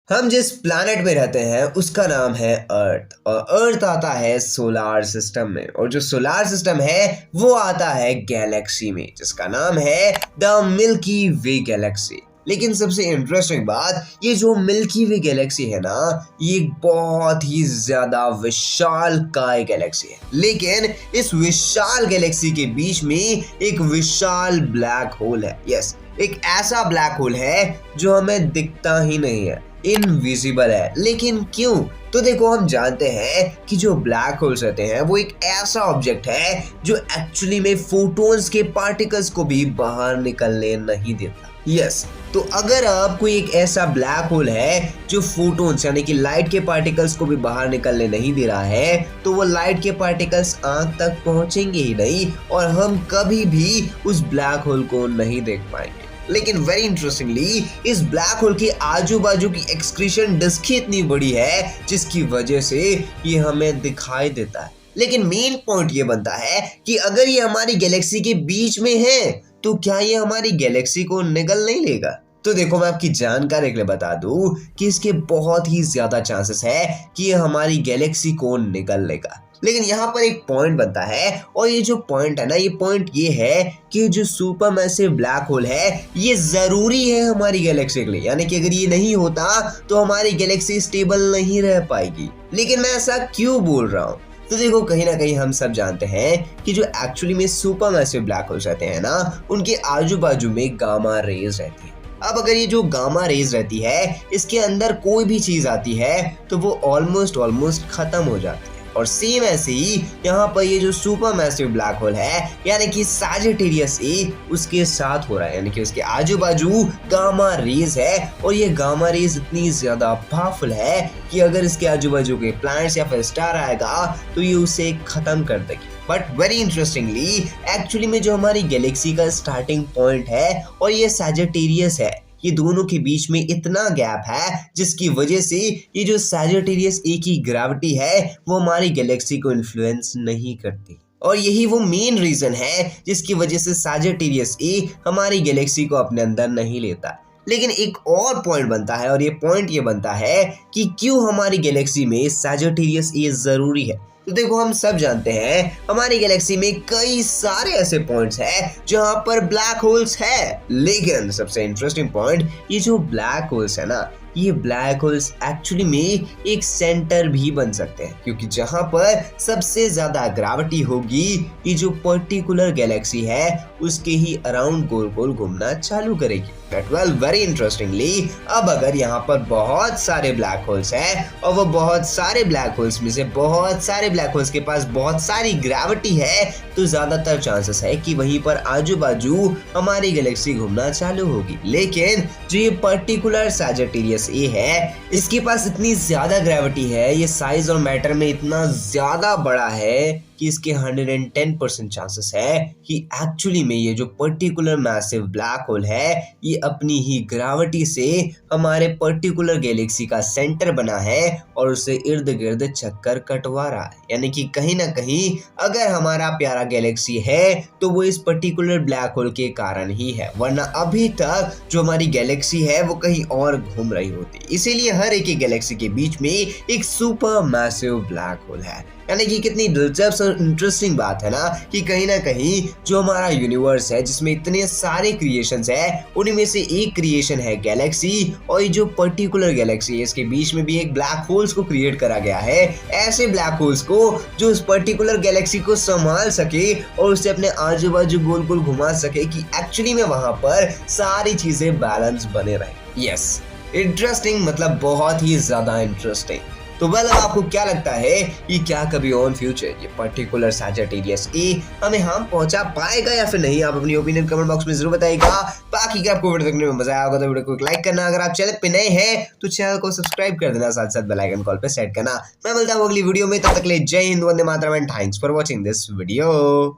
हम जिस प्लैनेट में रहते हैं उसका नाम है अर्थ और अर्थ आता है सोलार सिस्टम में और जो सोलार सिस्टम है वो आता है गैलेक्सी में जिसका नाम है द मिल्की वे गैलेक्सी। लेकिन सबसे इंटरेस्टिंग बात ये जो मिल्की वे गैलेक्सी है ना ये एक बहुत ही ज्यादा विशाल काय गैलेक्सी है। लेकिन इस विशाल गैलेक्सी के बीच में एक विशाल ब्लैक होल है। यस, एक ऐसा ब्लैक होल है जो हमें दिखता ही नहीं है, इनविजिबल है। लेकिन क्यों? तो देखो, हम जानते हैं कि जो ब्लैक होल्स रहते हैं वो एक ऐसा ऑब्जेक्ट है जो एक्चुअली में फोटॉन्स के पार्टिकल्स को भी बाहर निकलने नहीं देता। यस, तो अगर अब कोई एक ऐसा ब्लैक होल है जो फोटॉन्स यानी कि लाइट के पार्टिकल्स को भी बाहर निकलने नहीं दे रहा है तो वो लाइट के पार्टिकल्स आंख तक पहुंचेंगे ही नहीं और हम कभी भी उस ब्लैक होल को नहीं देख पाएंगे। लेकिन वेरी इंटरेस्टिंगली इस ब्लैक होल के आजू बाजू की एक्सक्रीशन डिस्क ही इतनी बड़ी है जिसकी वजह से ये हमें दिखाई देता है। लेकिन मेन पॉइंट ये बनता है कि अगर ये हमारी गैलेक्सी के बीच में है तो क्या ये हमारी गैलेक्सी को निगल नहीं लेगा? तो देखो, मैं आपकी जानकारी के लिए बता दूं कि इसके बहुत ही ज्यादा चांसेस है कि ये हमारी गैलेक्सी को निगल लेगा। लेकिन यहाँ पर एक पॉइंट बनता है और ये जो पॉइंट है ना, ये पॉइंट ये है कि जो सुपर मैसिव ब्लैक होल है ये जरूरी है हमारी गैलेक्सी के लिए, यानी कि अगर ये नहीं होता तो हमारी गैलेक्सी स्टेबल नहीं रह पाएगी। लेकिन मैं ऐसा क्यों बोल रहा हूँ? तो देखो, कहीं ना कहीं हम सब जानते हैं कि जो एक्चुअली में सुपर मैसिव ब्लैक होल्स रहते हैं ना उनके आजू बाजू में गामा रेज रहती है। अब अगर ये जो गामा रेज रहती है इसके अंदर कोई भी चीज आती है तो वो ऑलमोस्ट खत्म हो जाती है। और सेम ऐसे ही यहाँ पर ये जो सुपर मैसिव ब्लैक होल है यानी कि सैजिटेरियस ए उसके साथ हो रहा है, यानी कि उसके आजू बाजू गामा रेज है और ये गामा रेज इतनी ज्यादा पावरफुल है कि अगर इसके आजू बाजू के प्लैनेट्स या फिर स्टार आएगा तो ये उसे खत्म कर देगी। बट वेरी इंटरेस्टिंगली एक्चुअली में जो हमारी गैलेक्सी का स्टार्टिंग पॉइंट है और ये सैजिटेरियस है, ये दोनों के बीच में इतना गैप है जिसकी वजह से ये जो सैजिटेरियस ए की ग्रेविटी है वो हमारी गैलेक्सी को इन्फ्लुएंस नहीं करती और यही वो मेन रीजन है जिसकी वजह से सैजिटेरियस ए हमारी गैलेक्सी को अपने अंदर नहीं लेता। लेकिन एक और पॉइंट बनता है और ये पॉइंट ये बनता है कि क्यों हमारी गैलेक्सी में सैजिटेरियस ए जरूरी है। तो देखो, हम सब जानते हैं हमारी गैलेक्सी में कई सारे ऐसे पॉइंट्स हैं जहां पर ब्लैक होल्स है। लेकिन सबसे इंटरेस्टिंग पॉइंट, ये जो ब्लैक होल्स है ना ये ब्लैक होल्स एक्चुअली में एक सेंटर भी बन सकते हैं, क्योंकि जहां पर सबसे ज्यादा ग्रेविटी होगी ये जो पर्टिकुलर गैलेक्सी है उसके ही अराउंड गोल गोल घूमना चालू करेगी। वेल, वेरी इंटरेस्टिंगली अब अगर यहाँ पर बहुत सारे ब्लैक होल्स हैं और वो बहुत सारे ब्लैक होल्स में से बहुत सारे ब्लैक होल्स के पास बहुत सारी ग्रेविटी है तो ज्यादातर चांसेस है कि वहीं पर आजू बाजू हमारी गैलेक्सी घूमना चालू होगी। लेकिन जो ये पर्टिकुलर सैजिटेरियस ए है इसके पास इतनी ज्यादा ग्रेविटी है, ये साइज और मैटर में इतना ज्यादा बड़ा है कि इसके 110% चांसेस है कि एक्चुअली में ये जो पर्टिकुलर मैसिव ब्लैक होल है ये अपनी ही ग्रेविटी से हमारे पर्टिकुलर गैलेक्सी का सेंटर बना है और उसे इर्द गिर्द चक्कर कटवा रहा है। यानी कि कहीं ना कहीं अगर हमारा प्यारा गैलेक्सी है तो वो इस पर्टिकुलर ब्लैक होल के कारण ही है, वरना अभी तक जो हमारी गैलेक्सी है वो कहीं और घूम रही होती। इसीलिए हर एक गैलेक्सी के बीच में एक सुपर मैसिव ब्लैक होल है। यानी कि कितनी दिलचस्प और इंटरेस्टिंग बात है ना कि कहीं ना कहीं जो हमारा यूनिवर्स है जिसमें इतने सारे क्रिएशंस है उन्हीं में से एक क्रिएशन है गैलेक्सी और ये जो पर्टिकुलर गैलेक्सी है इसके बीच में भी एक ब्लैक होल्स को क्रिएट करा गया है, ऐसे ब्लैक होल्स को जो उस पर्टिकुलर गैलेक्सी को संभाल सके और उसे अपने आजू बाजू गोल गोल घुमा सके कि एक्चुअली में वहां पर सारी चीजें बैलेंस बने रहे। यस, इंटरेस्टिंग, मतलब बहुत ही ज्यादा इंटरेस्टिंग। तो वेल, आपको क्या लगता है कि क्या कभी ऑन फ्यूचर ये पर्टिकुलर सैजिटेरियस ए हमें हार्म पहुंचा पाएगा या फिर नहीं? आप अपनी ओपिनियन कमेंट बॉक्स में जरूर बताइएगा। बाकी अगर आपको वीडियो देखने में मजा आया होगा तो वीडियो को लाइक करना, अगर आप चैनल पे नए हैं तो चैनल को सब्सक्राइब कर देना, साथ साथ बेल आइकन कॉल पे सेट करना। मैं मिलता हूँ अगली वीडियो में, तब तक के लिए जय हिंद, वंदे मातरम and thanks for watching this video.